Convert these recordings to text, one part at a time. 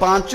5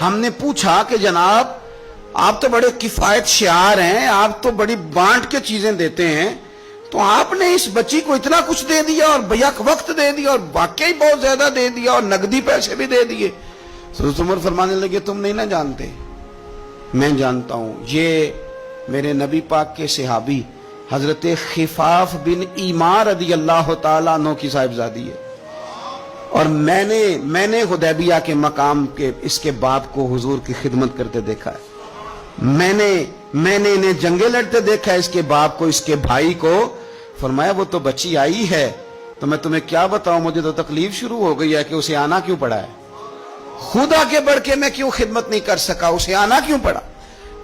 ہم نے پوچھا کہ جناب آپ تو بڑے کفایت شعار ہیں, آپ تو بڑی بانٹ کے چیزیں دیتے ہیں, تو آپ نے اس بچی کو اتنا کچھ دے دیا اور بیک وقت دے دیا اور واقعی بہت زیادہ دے دیا اور نقدی پیسے بھی دے دیے. حضرت عمر فرمانے لگے تم نہیں نہ جانتے, میں جانتا ہوں. یہ میرے نبی پاک کے صحابی حضرت خفاف بن ایمار رضی اللہ تعالیٰ عنہ کی صاحبزادی ہے, اور میں نے حدیبیہ کے مقام کے اس کے باپ کو حضور کی خدمت کرتے دیکھا ہے. میں نے انہیں جنگیں لڑتے دیکھا ہے, اس کے باپ کو, اس کے بھائی کو. فرمایا وہ تو بچی آئی ہے تو میں تمہیں کیا بتاؤں, مجھے تو تکلیف شروع ہو گئی ہے کہ اسے آنا کیوں پڑا ہے. خود آگے بڑھ کے میں کیوں خدمت نہیں کر سکا, اسے آنا کیوں پڑا.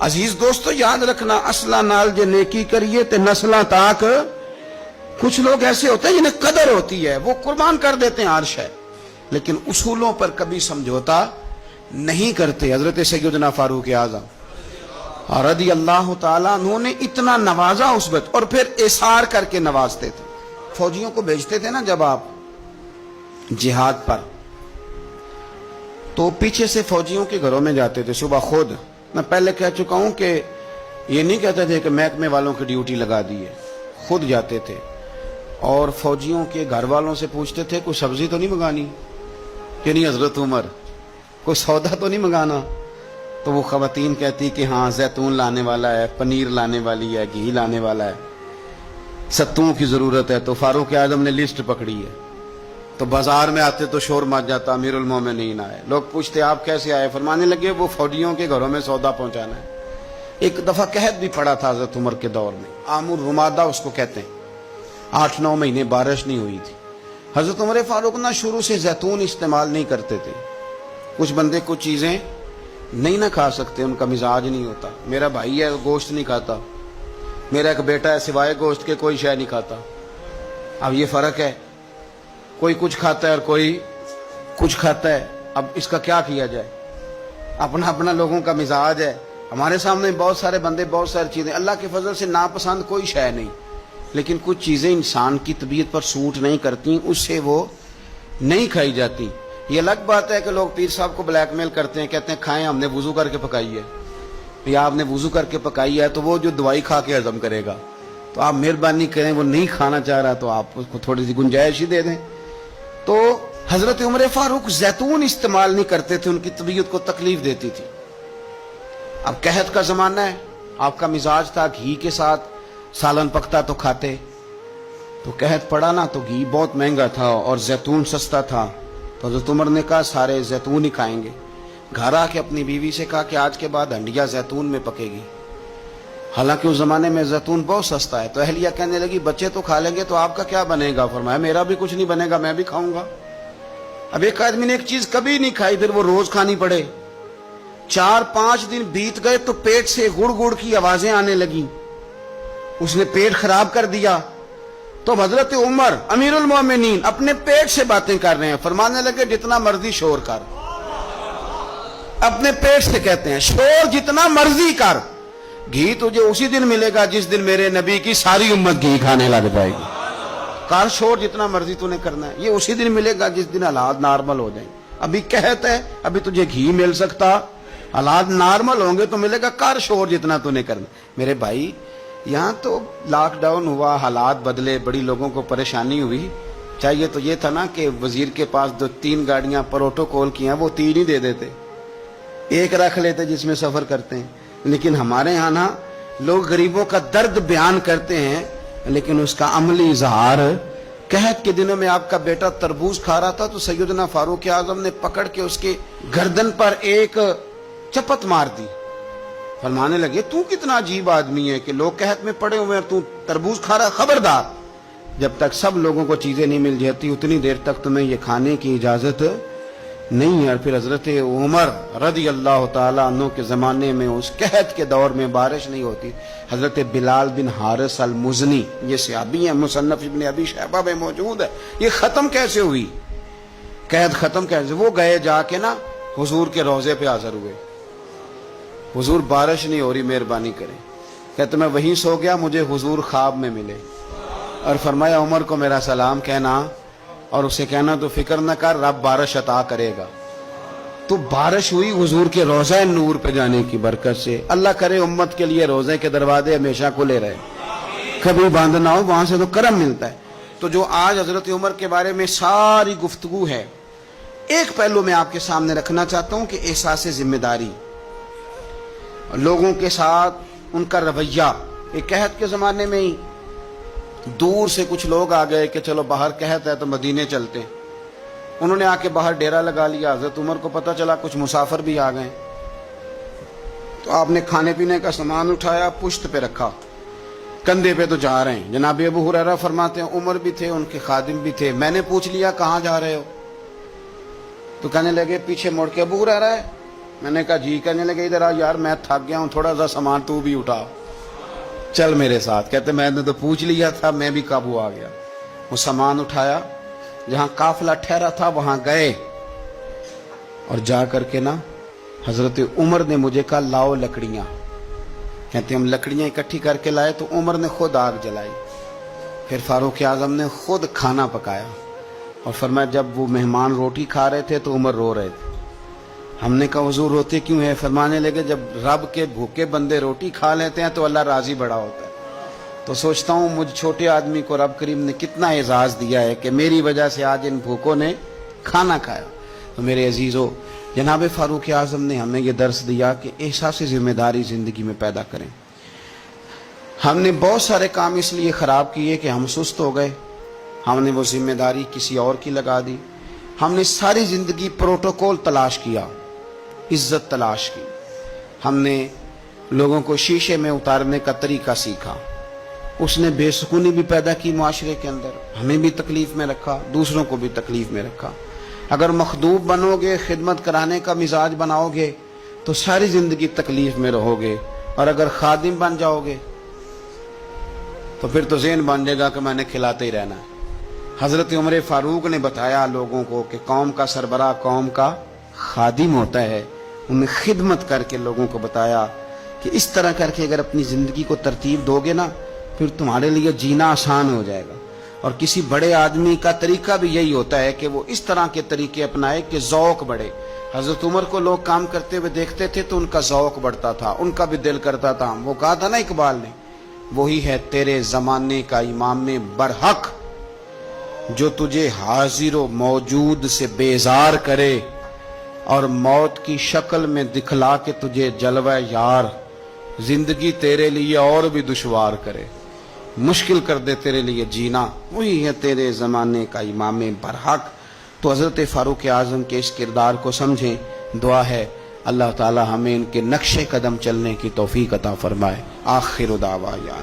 عزیز دوستو یاد رکھنا, اصلہ نال جے نیکی کریے تے نسلاں تاک. کچھ لوگ ایسے ہوتے ہیں جنہیں قدر ہوتی ہے, وہ قربان کر دیتے ہیں ہر شے, لیکن اصولوں پر کبھی سمجھوتا نہیں کرتے. حضرت سیدنا فاروق اعظم رضی اللہ تعالیٰ انہوں نے اتنا نوازا اس بچ, اور پھر اثار کر کے نوازتے تھے. فوجیوں کو بھیجتے تھے نا جب آپ جہاد پر, تو پیچھے سے فوجیوں کے گھروں میں جاتے تھے صبح خود. میں پہلے کہہ چکا ہوں کہ یہ نہیں کہتے تھے کہ محکمے والوں کی ڈیوٹی لگا دی ہے, خود جاتے تھے اور فوجیوں کے گھر والوں سے پوچھتے تھے کوئی سبزی تو نہیں منگانی, کہ نہیں حضرت عمر کوئی سودا تو نہیں منگانا. تو وہ خواتین کہتی کہ ہاں زیتون لانے والا ہے, پنیر لانے والی ہے, گھی لانے والا ہے, ستوں کی ضرورت ہے. تو فاروق اعظم نے لسٹ پکڑی ہے, تو بازار میں آتے تو شور مچ جاتا, امیر المومنین آئے. لوگ پوچھتے آپ کیسے آئے, فرمانے لگے وہ فوجیوں کے گھروں میں سودا پہنچانا ہے. ایک دفعہ قحط بھی پڑا تھا حضرت عمر کے دور میں, عام الرمادہ اس کو کہتے ہیں, 8-9 مہینے بارش نہیں ہوئی تھی. حضرت عمر فاروق نہ شروع سے زیتون استعمال نہیں کرتے تھے. کچھ بندے کچھ چیزیں نہیں نہ کھا سکتے, ان کا مزاج نہیں ہوتا. میرا بھائی ہے گوشت نہیں کھاتا, میرا ایک بیٹا ہے سوائے گوشت کے کوئی شے نہیں کھاتا. اب یہ فرق ہے, کوئی کچھ کھاتا ہے اور کوئی کچھ کھاتا ہے. اب اس کا کیا کیا جائے, اپنا اپنا لوگوں کا مزاج ہے. ہمارے سامنے بہت سارے بندے, بہت ساری چیزیں, اللہ کے فضل سے ناپسند کوئی شے نہیں, لیکن کچھ چیزیں انسان کی طبیعت پر سوٹ نہیں کرتی, اس سے وہ نہیں کھائی جاتی. یہ الگ بات ہے کہ لوگ پیر صاحب کو بلیک میل کرتے ہیں, کہتے ہیں کھائیں, ہم نے وضو کر کے پکائی ہے, یا آپ نے وضو کر کے پکائی ہے تو وہ جو دوائی کھا کے ہضم کرے گا, تو آپ مہربانی کریں, وہ نہیں کھانا چاہ رہا تو آپ اس کو تھوڑی سی گنجائش ہی دے دیں. تو حضرت عمر فاروق زیتون استعمال نہیں کرتے تھے, ان کی طبیعت کو تکلیف دیتی تھی. اب قحط کا زمانہ ہے, آپ کا مزاج تھا گھی کے ساتھ سالن پکتا تو کھاتے, تو قحط پڑا نا تو گھی بہت مہنگا تھا اور زیتون سستا تھا. تو حضرت عمر نے کہا سارے زیتون ہی کھائیں گے. گھر آ کے اپنی بیوی سے کہا کہ آج کے بعد ہنڈیا زیتون میں پکے گی. حالانکہ اس زمانے میں زیتون بہت سستا ہے. تو اہلیہ کہنے لگی بچے تو کھا لیں گے تو آپ کا کیا بنے گا. فرمایا میرا بھی کچھ نہیں بنے گا, میں بھی کھاؤں گا. اب ایک آدمی نے ایک چیز کبھی نہیں کھائی, پھر وہ روز کھانی پڑے. 4-5 دن بیت گئے تو پیٹ سے گڑ گڑ کی آوازیں آنے لگیں, اس نے پیٹ خراب کر دیا. تو حضرت عمر امیر المومنین اپنے پیٹ سے باتیں کر رہے ہیں, فرمانے لگے جتنا مرضی شور کر. اپنے پیٹ سے کہتے ہیں شور جتنا مرضی کر, گھی تجھے اسی دن ملے گا جس دن میرے نبی کی ساری امت گھی کھانے لگ جائے گی. کار شور جتنا مرضی تو نے کرنا ہے, یہ اسی دن ملے گا جس دن حالات نارمل ہو جائیں. ابھی کہتے ہیں ابھی تجھے گھی مل سکتا, حالات نارمل ہوں گے تو ملے گا, کار شور جتنا تو نے کرنا. میرے بھائی یہاں تو لاک ڈاؤن ہوا, حالات بدلے, بڑی لوگوں کو پریشانی ہوئی. چاہیے تو یہ تھا نا کہ وزیر کے پاس 2-3 گاڑیاں پروٹوکول کی ہیں, وہ 3 ہی دے دیتے, ایک رکھ لیتے جس میں سفر کرتے ہیں. لیکن ہمارے یہاں نا لوگ غریبوں کا درد بیان کرتے ہیں لیکن اس کا عملی اظہار. قحط کے دنوں میں آپ کا بیٹا تربوز کھا رہا تھا تو سیدنا فاروق اعظم نے پکڑ کے اس کے گردن پر ایک چپت مار دی. فرمانے لگے تو کتنا عجیب آدمی ہے کہ لوگ قحط میں پڑے ہوئے ہیں, تو تربوز کھا رہا, خبردار, جب تک سب لوگوں کو چیزیں نہیں مل جاتی اتنی دیر تک تمہیں یہ کھانے کی اجازت نہیں ہے. اور پھر حضرت عمر رضی اللہ تعالیٰ عنہ کے زمانے میں اس قحط کے دور میں بارش نہیں ہوتی. حضرت بلال بن حارث المزنی, یہ صحابی ہیں, مصنف ابن ابی شیبہ میں موجود ہے. یہ ختم کیسے ہوئی, قحط ختم کیسے؟ وہ گئے جا کے نا حضور کے روضے پہ حاضر ہوئے, حضور بارش نہیں ہو رہی, مہربانی کریں. کہتے میں وہیں سو گیا, مجھے حضور خواب میں ملے اور فرمایا عمر کو میرا سلام کہنا اور اسے کہنا تو فکر نہ کر, رب بارش عطا کرے گا. تو بارش ہوئی حضور کے روضہ نور پہ جانے کی برکت سے. اللہ کرے امت کے لیے روضے کے دروازے ہمیشہ کھلے رہے, کبھی بند نہ ہو, وہاں سے تو کرم ملتا ہے. تو جو آج حضرت عمر کے بارے میں ساری گفتگو ہے, ایک پہلو میں آپ کے سامنے رکھنا چاہتا ہوں کہ احساس ذمہ داری, لوگوں کے ساتھ ان کا رویہ. ایک قحط کے زمانے میں ہی دور سے کچھ لوگ آ گئے کہ چلو باہر قحط ہے تو مدینے چلتے ہیں. انہوں نے آ کے باہر ڈیرا لگا لیا. حضرت عمر کو پتہ چلا کچھ مسافر بھی آ گئے, تو آپ نے کھانے پینے کا سامان اٹھایا, پشت پہ رکھا, کندھے پہ تو جا رہے ہیں. جناب ابو ہریرہ فرماتے ہیں عمر بھی تھے, ان کے خادم بھی تھے. میں نے پوچھ لیا کہاں جا رہے ہو, تو کہنے لگے پیچھے مڑ کے ابو ہریرہ ہے. میں نے کہا جی. کہنے لگے ادھر آ یار, میں تھک گیا ہوں, تھوڑا سا سامان تو بھی اٹھا, چل میرے ساتھ. کہتے میں نے تو پوچھ لیا تھا, میں بھی قابو آ گیا. وہ سامان اٹھایا, جہاں قافلہ ٹھہرا تھا وہاں گئے, اور جا کر کے نا حضرت عمر نے مجھے کہا لاؤ لکڑیاں. کہتے ہم لکڑیاں اکٹھی کر کے لائے, تو عمر نے خود آگ جلائی. پھر فاروق اعظم نے خود کھانا پکایا, اور فرمایا جب وہ مہمان روٹی کھا رہے تھے تو عمر رو رہے تھے. ہم نے کہا حضور روتے کیوں ہیں؟ فرمانے لگے جب رب کے بھوکے بندے روٹی کھا لیتے ہیں تو اللہ راضی بڑا ہوتا ہے. تو سوچتا ہوں مجھ چھوٹے آدمی کو رب کریم نے کتنا اعزاز دیا ہے کہ میری وجہ سے آج ان بھوکوں نے کھانا کھایا. تو میرے عزیزو, جناب فاروق اعظم نے ہمیں یہ درس دیا کہ احساس ذمہ داری زندگی میں پیدا کریں. ہم نے بہت سارے کام اس لیے خراب کیے کہ ہم سست ہو گئے, ہم نے وہ ذمہ داری کسی اور کی لگا دی. ہم نے ساری زندگی پروٹوکول تلاش کیا, عزت تلاش کی. ہم نے لوگوں کو شیشے میں اتارنے کا طریقہ سیکھا, اس نے بے سکونی بھی پیدا کی معاشرے کے اندر, ہمیں بھی تکلیف میں رکھا, دوسروں کو بھی تکلیف میں رکھا. اگر مخدوم بنو گے, خدمت کرانے کا مزاج بناؤ گے تو ساری زندگی تکلیف میں رہو گے, اور اگر خادم بن جاؤ گے تو پھر تو ذہن بن جائے گا کہ میں نے کھلاتے ہی رہنا ہے. حضرت عمر فاروق نے بتایا لوگوں کو کہ قوم کا سربراہ قوم کا خادم ہوتا ہے. انہوں نے خدمت کر کے لوگوں کو بتایا کہ اس طرح کر کے اگر اپنی زندگی کو ترتیب دو گے نا, پھر تمہارے لیے جینا آسان ہو جائے گا. اور کسی بڑے آدمی کا طریقہ بھی یہی ہوتا ہے کہ وہ اس طرح کے طریقے اپنائے کہ ذوق بڑھے. حضرت عمر کو لوگ کام کرتے ہوئے دیکھتے تھے تو ان کا ذوق بڑھتا تھا, ان کا بھی دل کرتا تھا. وہ کہا تھا نا اقبال نے, وہی ہے تیرے زمانے کا امام برحق جو تجھے حاضر و موجود سے بیزار کرے, اور موت کی شکل میں دکھلا کے تجھے جلوہ یار, زندگی تیرے لیے اور بھی دشوار کرے, مشکل کر دے تیرے لیے جینا. وہی ہے تیرے زمانے کا امام برحق. تو حضرت فاروق اعظم کے اس کردار کو سمجھیں. دعا ہے اللہ تعالی ہمیں ان کے نقش قدم چلنے کی توفیق عطا فرمائے. آخر دعوانا